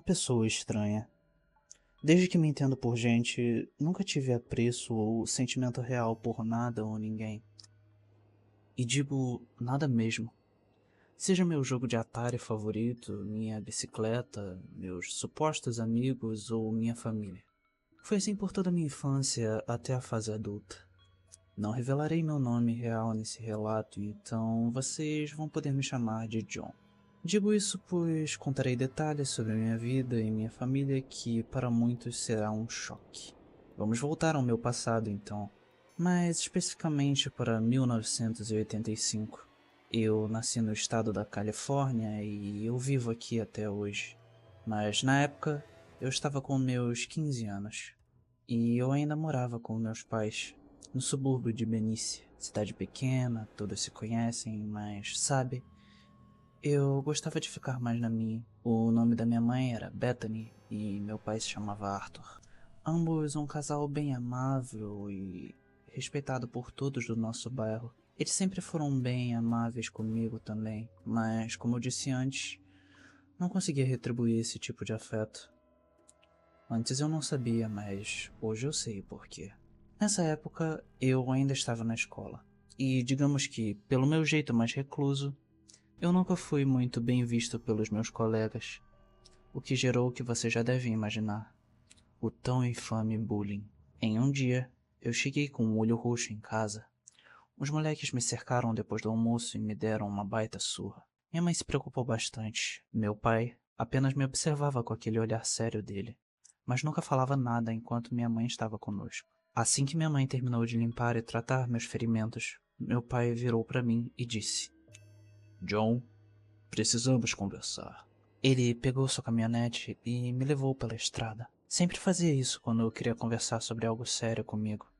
pessoa estranha. Desde que me entendo por gente, nunca tive apreço ou sentimento real por nada ou ninguém. E digo nada mesmo. Seja meu jogo de Atari favorito, minha bicicleta, meus supostos amigos ou minha família. Foi assim por toda a minha infância até a fase adulta. Não revelarei meu nome real nesse relato, então vocês vão poder me chamar de John. Digo isso pois contarei detalhes sobre minha vida e minha família que para muitos será um choque. Vamos voltar ao meu passado então, mais especificamente para 1985. Eu nasci no estado da Califórnia e eu vivo aqui até hoje. Mas na época eu estava com meus 15 anos e eu ainda morava com meus pais no subúrbio de Benice, cidade pequena, todos se conhecem, mas sabe, eu gostava de ficar mais na minha. O nome da minha mãe era Bethany e meu pai se chamava Arthur. Ambos um casal bem amável e respeitado por todos do nosso bairro. Eles sempre foram bem amáveis comigo também, mas como eu disse antes, não conseguia retribuir esse tipo de afeto. Antes eu não sabia, mas hoje eu sei o porquê. Nessa época eu ainda estava na escola, e digamos que, pelo meu jeito mais recluso, eu nunca fui muito bem visto pelos meus colegas, o que gerou o que você já deve imaginar, o tão infame bullying. Em um dia, eu cheguei com um olho roxo em casa. Os moleques me cercaram depois do almoço e me deram uma baita surra. Minha mãe se preocupou bastante. Meu pai apenas me observava com aquele olhar sério dele, mas nunca falava nada enquanto minha mãe estava conosco. Assim que minha mãe terminou de limpar e tratar meus ferimentos, meu pai virou para mim e disse: John, precisamos conversar. Ele pegou sua caminhonete e me levou pela estrada. Sempre fazia isso quando eu queria conversar sobre algo sério comigo.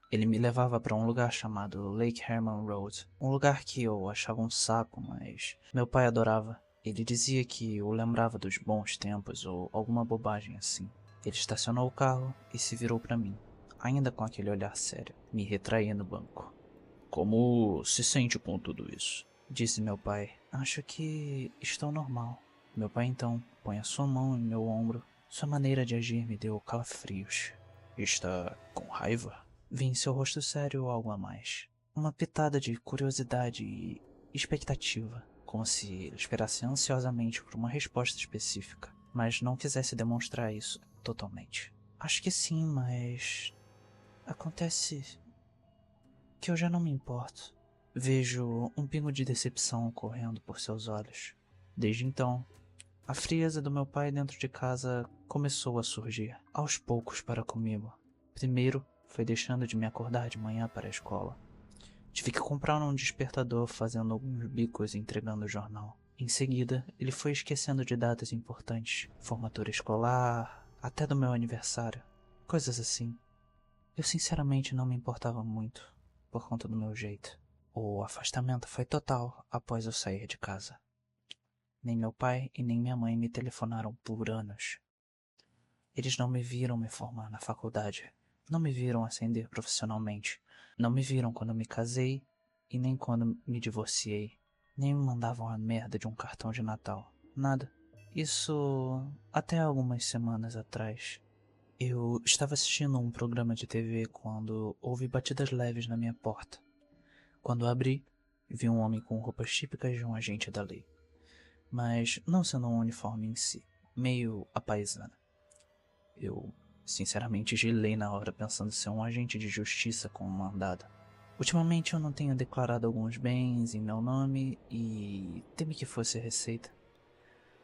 Ele me levava para um lugar chamado Lake Herman Road, um lugar que eu achava um saco, mas meu pai adorava. Ele dizia que o lembrava dos bons tempos ou alguma bobagem assim. Ele estacionou o carro e se virou para mim, ainda com aquele olhar sério. Me retraía no banco. Como se sente com tudo isso? Disse meu pai. Acho que estou normal. Meu pai então põe a sua mão em meu ombro. Sua maneira de agir me deu calafrios. Está com raiva? Vi em seu rosto sério algo a mais. Uma pitada de curiosidade e expectativa, como se ele esperasse ansiosamente por uma resposta específica, mas não quisesse demonstrar isso totalmente. Acho que sim, mas acontece que eu já não me importo. Vejo um pingo de decepção correndo por seus olhos. Desde então, a frieza do meu pai dentro de casa começou a surgir, aos poucos para comigo. Primeiro, foi deixando de me acordar de manhã para a escola. Tive que comprar um despertador fazendo alguns bicos e entregando o jornal. Em seguida, ele foi esquecendo de datas importantes, formatura escolar, até do meu aniversário, coisas assim. Eu sinceramente não me importava muito, por conta do meu jeito. O afastamento foi total após eu sair de casa. Nem meu pai e nem minha mãe me telefonaram por anos. Eles não me viram me formar na faculdade, não me viram ascender profissionalmente, não me viram quando me casei e nem quando me divorciei, nem me mandavam a merda de um cartão de Natal, nada. Isso até algumas semanas atrás. Eu estava assistindo um programa de TV quando houve batidas leves na minha porta. Quando abri, vi um homem com roupas típicas de um agente da lei, mas não sendo um uniforme em si, meio à paisana. Eu, sinceramente, gelei na hora pensando ser um agente de justiça com um mandado. Ultimamente eu não tenho declarado alguns bens em meu nome e temi que fosse receita.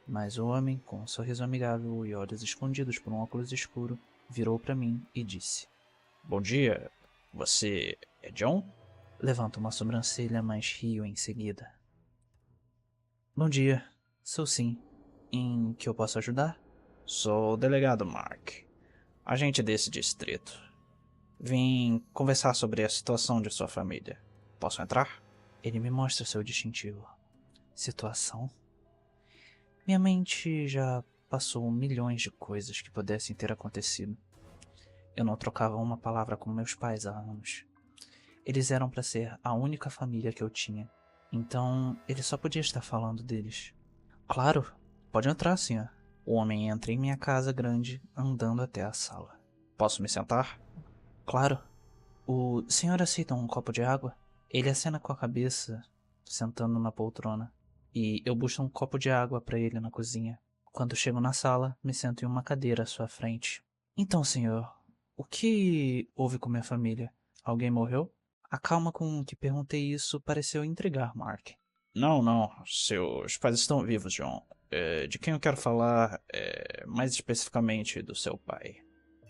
Mas o homem, com um sorriso amigável e olhos escondidos por um óculos escuro, virou para mim e disse: Bom dia, você é John? Levanto uma sobrancelha, mas rio em seguida. Bom dia, sou sim. Em que eu posso ajudar? Sou o delegado Mark, agente desse distrito. Vim conversar sobre a situação de sua família. Posso entrar? Ele me mostra seu distintivo. Situação? Minha mente já passou milhões de coisas que pudessem ter acontecido. Eu não trocava uma palavra com meus pais há anos. Eles eram para ser a única família que eu tinha. Então, ele só podia estar falando deles. Claro, pode entrar, senhor. O homem entra em minha casa grande, andando até a sala. Posso me sentar? Claro. O senhor aceita um copo de água? Ele acena com a cabeça, sentando na poltrona, e eu busco um copo de água para ele na cozinha. Quando chego na sala, me sento em uma cadeira à sua frente. Então, senhor, o que houve com minha família? Alguém morreu? A calma com que perguntei isso pareceu intrigar Mark. Não, não. Seus pais estão vivos, John. De quem eu quero falar é mais especificamente do seu pai.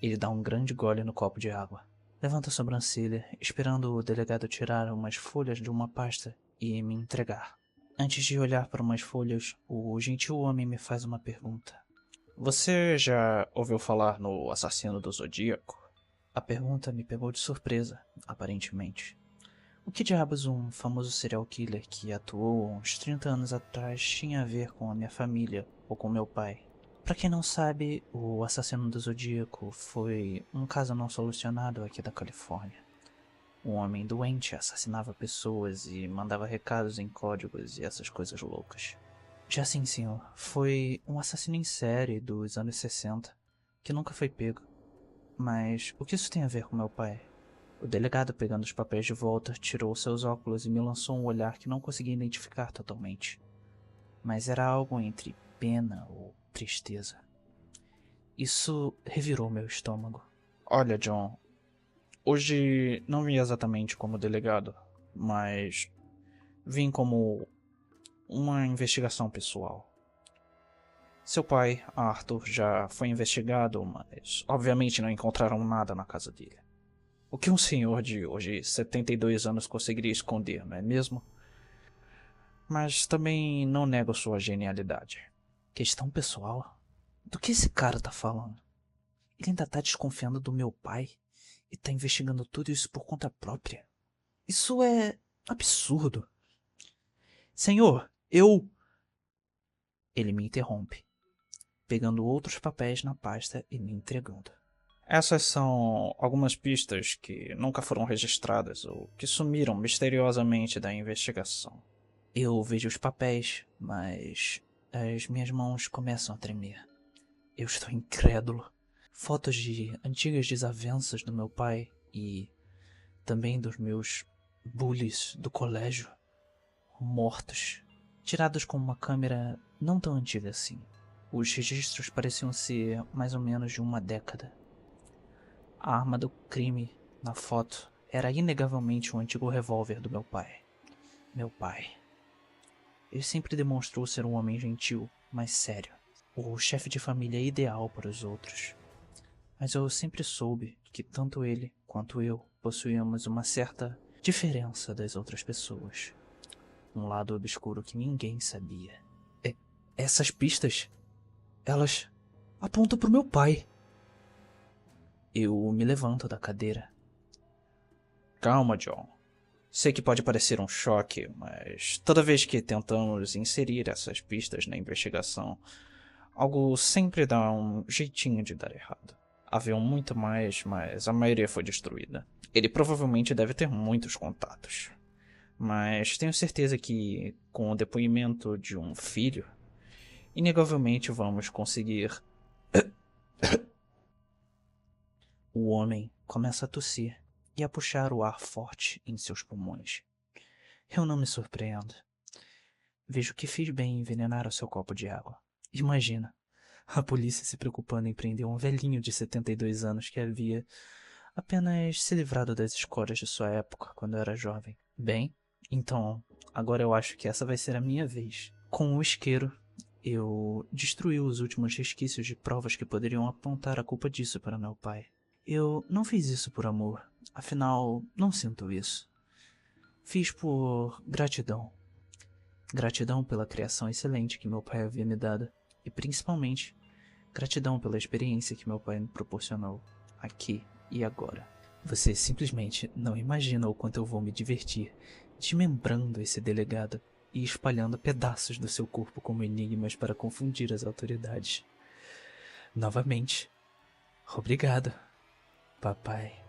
Ele dá um grande gole no copo de água. Levanta a sobrancelha, esperando o delegado tirar umas folhas de uma pasta e me entregar. Antes de olhar para umas folhas, o gentil homem me faz uma pergunta. Você já ouviu falar no assassino do Zodíaco? A pergunta me pegou de surpresa, aparentemente. O que diabos um famoso serial killer que atuou uns 30 anos atrás tinha a ver com a minha família ou com meu pai? Pra quem não sabe, o assassino do Zodíaco foi um caso não solucionado aqui da Califórnia. Um homem doente assassinava pessoas e mandava recados em códigos e essas coisas loucas. Já sim, senhor, foi um assassino em série dos anos 60, que nunca foi pego. Mas o que isso tem a ver com meu pai? O delegado, pegando os papéis de volta, tirou seus óculos e me lançou um olhar que não conseguia identificar totalmente. Mas era algo entre pena ou tristeza. Isso revirou meu estômago. Olha, John, hoje não vim exatamente como delegado, mas vim como uma investigação pessoal. Seu pai, Arthur, já foi investigado, mas obviamente não encontraram nada na casa dele. O que um senhor de hoje 72 anos conseguiria esconder, não é mesmo? Mas também não nego sua genialidade. Questão pessoal? Do que esse cara tá falando? Ele ainda tá desconfiando do meu pai e tá investigando tudo isso por conta própria. Isso é absurdo. Senhor, eu... Ele me interrompe, pegando outros papéis na pasta e me entregando. Essas são algumas pistas que nunca foram registradas ou que sumiram misteriosamente da investigação. Eu vejo os papéis, mas as minhas mãos começam a tremer. Eu estou incrédulo. Fotos de antigas desavenças do meu pai e também dos meus bullies do colégio, mortos, tirados com uma câmera não tão antiga assim. Os registros pareciam ser mais ou menos de uma década. A arma do crime na foto era inegavelmente um antigo revólver do meu pai. Meu pai. Ele sempre demonstrou ser um homem gentil, mas sério. O chefe de família ideal para os outros. Mas eu sempre soube que tanto ele quanto eu possuíamos uma certa diferença das outras pessoas. Um lado obscuro que ninguém sabia. Essas pistas, elas apontam para o meu pai. Eu me levanto da cadeira. Calma, John. Sei que pode parecer um choque, mas toda vez que tentamos inserir essas pistas na investigação, algo sempre dá um jeitinho de dar errado. Havia muito mais, mas a maioria foi destruída. Ele provavelmente deve ter muitos contatos. Mas tenho certeza que, com o depoimento de um filho, inegavelmente vamos conseguir... O homem começa a tossir e a puxar o ar forte em seus pulmões. Eu não me surpreendo. Vejo que fiz bem em envenenar o seu copo de água. Imagina, a polícia se preocupando em prender um velhinho de 72 anos que havia apenas se livrado das escórias de sua época quando era jovem. Bem, então, agora eu acho que essa vai ser a minha vez. Com o isqueiro, eu destruí os últimos resquícios de provas que poderiam apontar a culpa disso para meu pai. Eu não fiz isso por amor, afinal, não sinto isso. Fiz por gratidão. Gratidão pela criação excelente que meu pai havia me dado, e principalmente, gratidão pela experiência que meu pai me proporcionou, aqui e agora. Você simplesmente não imagina o quanto eu vou me divertir desmembrando esse delegado e espalhando pedaços do seu corpo como enigmas para confundir as autoridades. Novamente, obrigado, papai.